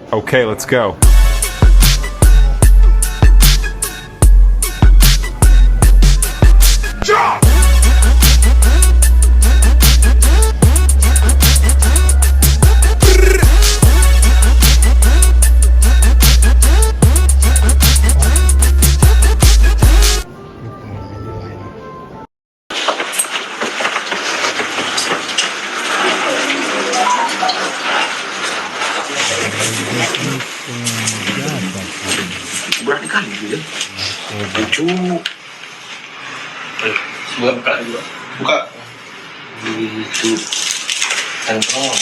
Okay, let's go. Berani kali dia. Lucu. Sebelah buka juga. Buka. Lucu. Sentral.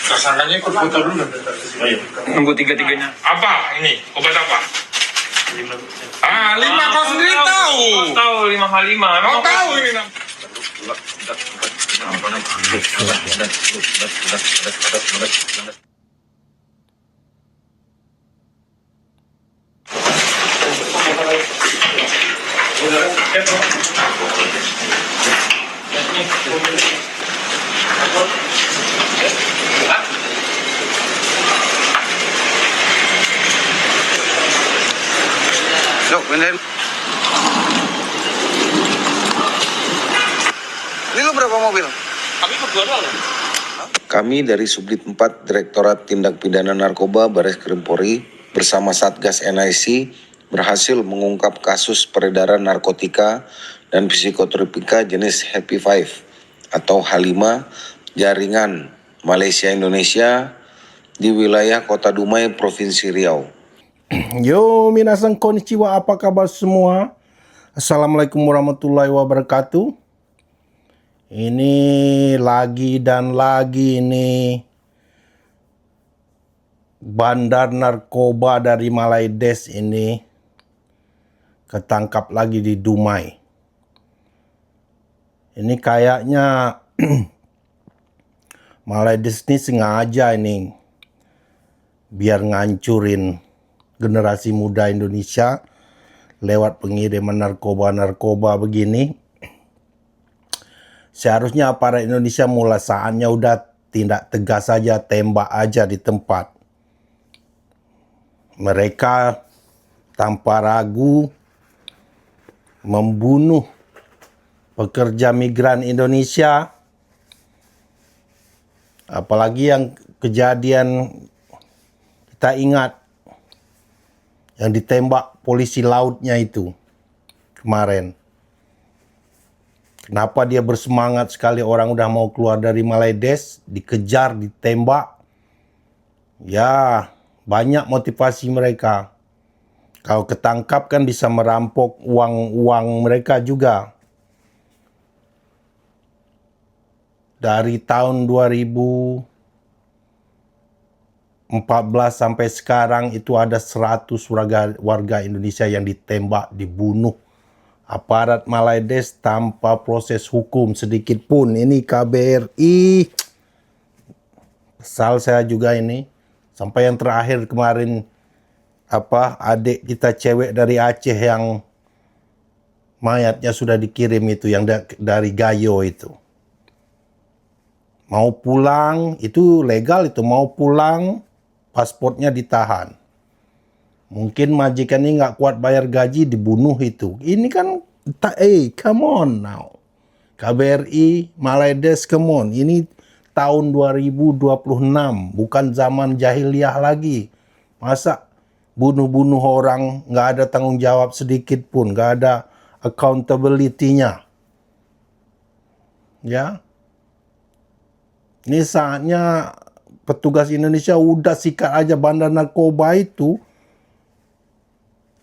Tersangkanya ikut foto dulu. Nunggu tiga-tiganya. Apa ini? Obat apa? 5 kau sendiri tahu. Tahu 5 Kau tahu ini. Dok, bener. Ini lo berapa mobil? Kami berdua doang. Kami dari Subdit 4 Direktorat Tindak Pidana Narkoba Bareskrim Polri bersama Satgas NIC berhasil mengungkap kasus peredaran narkotika dan psikotropika jenis Happy Five atau H5 jaringan Malaysia Indonesia di wilayah Kota Dumai, Provinsi Riau. Yo, minasan konnichiwa, apa kabar semua? Assalamualaikum warahmatullahi wabarakatuh. Ini lagi dan lagi ini bandar narkoba dari Malaides ini ketangkap lagi di Dumai. Ini kayaknya Malaides ini sengaja ini biar ngancurin generasi muda Indonesia lewat pengiriman narkoba begini. Seharusnya aparat Indonesia mulai saatnya udah tindak tegas saja, tembak aja di tempat. Mereka tanpa ragu membunuh pekerja migran Indonesia. Apalagi yang kejadian kita ingat yang ditembak polisi lautnya itu kemarin. Kenapa dia bersemangat sekali orang udah mau keluar dari Malaides, dikejar, ditembak. Ya, banyak motivasi mereka. Kalau ketangkap kan bisa merampok uang mereka juga. Dari tahun 2014 sampai sekarang itu ada 100 warga Indonesia yang ditembak, dibunuh aparat Malaides tanpa proses hukum sedikit pun. Ini KBRI. Kesal saya juga ini. Sampai yang terakhir kemarin adik kita cewek dari Aceh yang mayatnya sudah dikirim itu, yang dari Gayo itu. Mau pulang, itu legal itu, mau pulang pasportnya ditahan. Mungkin majikan ini nggak kuat bayar gaji, dibunuh itu. Ini kan, come on now. KBRI, Malaides, come on. Ini tahun 2026, bukan zaman jahiliyah lagi. Masa bunuh-bunuh orang, nggak ada tanggung jawab sedikit pun, nggak ada accountability-nya. Ya. Ini saatnya petugas Indonesia udah sikat aja bandar narkoba itu.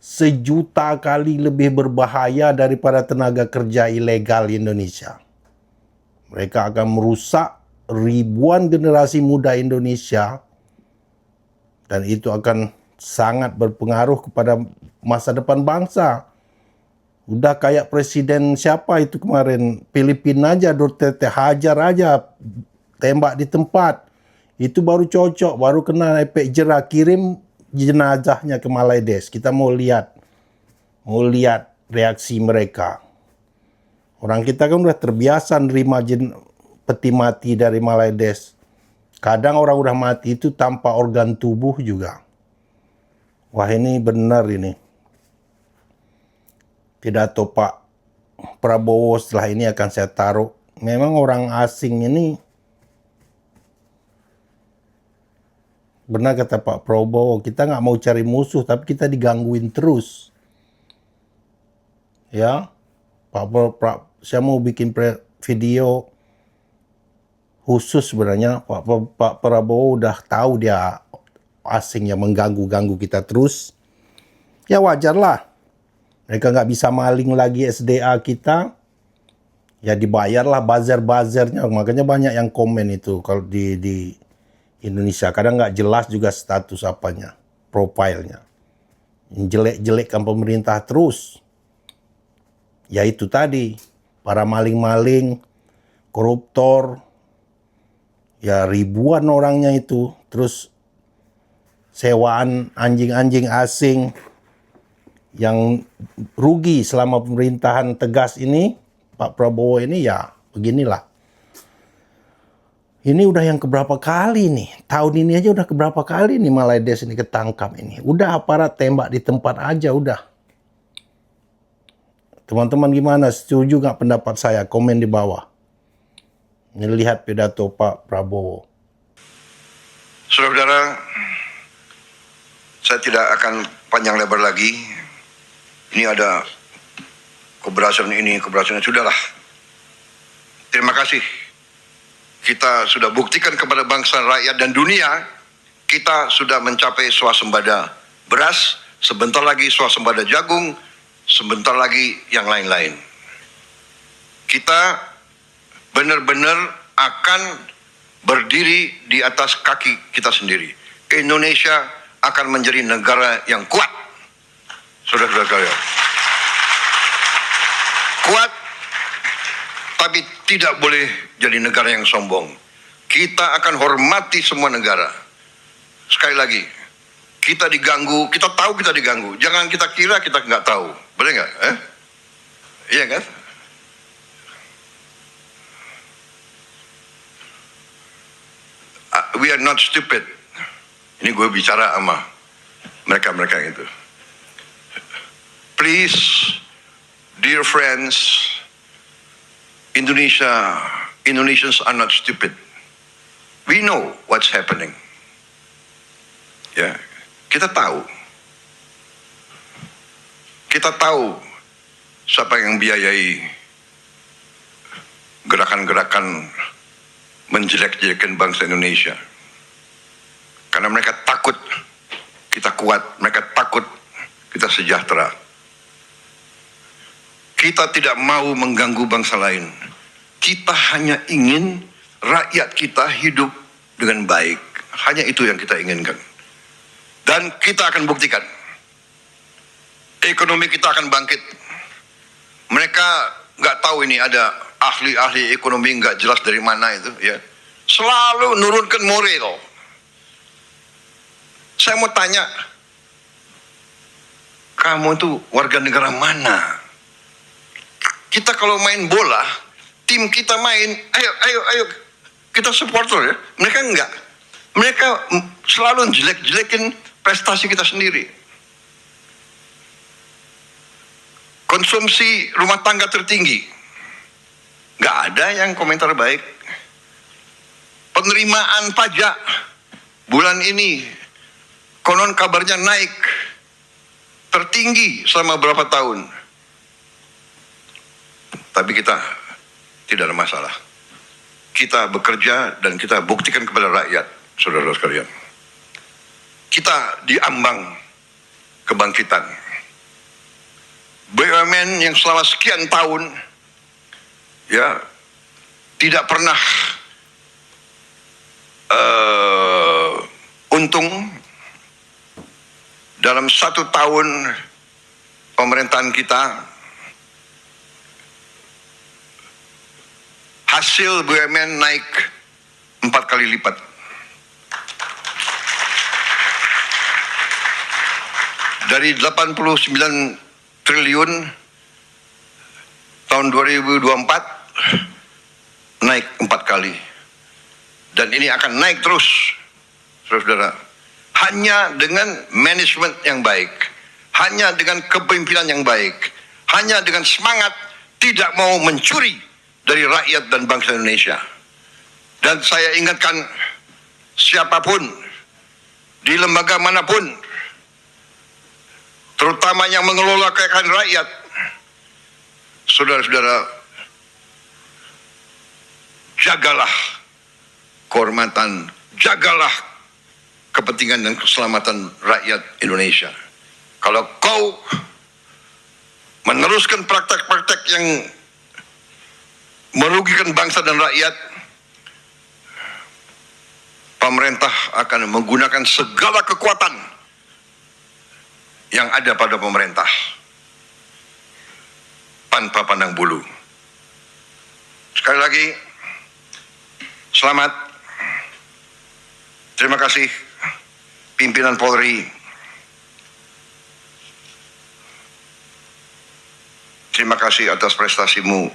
1.000.000 kali lebih berbahaya daripada tenaga kerja ilegal Indonesia. Mereka akan merusak ribuan generasi muda Indonesia dan itu akan sangat berpengaruh kepada masa depan bangsa. Udah kayak presiden siapa itu kemarin, Filipina aja, Duterte, hajar aja, tembak di tempat. Itu baru cocok, baru kena efek jerah, kirim jenazahnya ke Malaides. Kita mau lihat reaksi mereka. Orang kita kan udah terbiasa nerima peti mati dari Malaides. Kadang orang udah mati itu tanpa organ tubuh juga. Wah, ini benar ini. Pidato Pak Prabowo setelah ini akan saya taruh. Memang orang asing ini, benar kata Pak Prabowo, kita nggak mau cari musuh, tapi kita digangguin terus. Ya, saya mau bikin video khusus sebenarnya. Pak Prabowo udah tahu dia asing yang mengganggu kita terus. Ya wajar lah. Mereka nggak bisa maling lagi SDA kita. Ya dibayarlah buzzer-buzzernya. Makanya banyak yang komen itu kalau di Indonesia. Kadang nggak jelas juga status apanya, profilnya. Jelek-jelekkan pemerintah terus. Ya itu tadi, para maling-maling, koruptor, ya ribuan orangnya itu. Terus sewaan anjing-anjing asing yang rugi selama pemerintahan tegas ini, Pak Prabowo ini ya beginilah. Ini udah yang keberapa kali nih, tahun ini aja udah keberapa kali nih Malaides ini ketangkap ini. Udah aparat tembak di tempat aja udah. Teman-teman gimana? Setuju nggak pendapat saya? Komen di bawah. Ini lihat pidato Pak Prabowo. Saudara-saudara, saya tidak akan panjang lebar lagi. Ini ada keberhasilan ini, keberhasilan sudahlah. Terima kasih. Kita sudah buktikan kepada bangsa, rakyat, dan dunia, kita sudah mencapai swasembada beras, sebentar lagi swasembada jagung, sebentar lagi yang lain-lain. Kita benar-benar akan berdiri di atas kaki kita sendiri. Indonesia akan menjadi negara yang kuat. Saudara-saudara kalian. Kuat, tapi tidak boleh jadi negara yang sombong. Kita akan hormati semua negara. Sekali lagi, kita diganggu, kita tahu kita diganggu. Jangan kita kira kita nggak tahu. Boleh nggak? Iya kan? We are not stupid. Ini gue bicara sama mereka-mereka itu. Please, dear friends, Indonesians are not stupid. We know what's happening. Ya, kita tahu. Kita tahu siapa yang biayai gerakan-gerakan menjelek-jelekan bangsa Indonesia. Karena mereka takut kita kuat, mereka takut kita sejahtera. Kita tidak mau mengganggu bangsa lain. Kita hanya ingin rakyat kita hidup dengan baik. Hanya itu yang kita inginkan. Dan kita akan buktikan. Ekonomi kita akan bangkit. Mereka nggak tahu ini ada ahli-ahli ekonomi nggak jelas dari mana itu, ya. Selalu nurunkan moral. Saya mau tanya, kamu tuh warga negara mana? Kita kalau main bola, tim kita main, ayo, kita supporter ya. Mereka enggak. Mereka selalu jelek-jelekin prestasi kita sendiri. Konsumsi rumah tangga tertinggi. Nggak ada yang komentar baik. Penerimaan pajak bulan ini konon kabarnya naik tertinggi selama berapa tahun. Tapi kita tidak ada masalah. Kita bekerja dan kita buktikan kepada rakyat, saudara-saudara sekalian. Kita diambang kebangkitan. BUMN yang selama sekian tahun ya tidak pernah untung, dalam 1 tahun pemerintahan kita hasil BUMN naik 4 kali lipat. Dari 89 triliun tahun 2024 naik 4 kali. Dan ini akan naik terus, saudara-saudara. Hanya dengan manajemen yang baik, hanya dengan kepemimpinan yang baik, hanya dengan semangat tidak mau mencuri dari rakyat dan bangsa Indonesia. Dan saya ingatkan siapapun di lembaga manapun, terutama yang mengelola kekayaan rakyat, saudara-saudara, jagalah kehormatan, jagalah kepentingan dan keselamatan rakyat Indonesia. Kalau kau meneruskan praktek-praktek yang merugikan bangsa dan rakyat, pemerintah akan menggunakan segala kekuatan yang ada pada pemerintah tanpa pandang bulu. Sekali lagi, selamat. Terima kasih pimpinan Polri. Terima kasih atas prestasimu,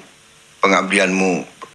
pengabdianmu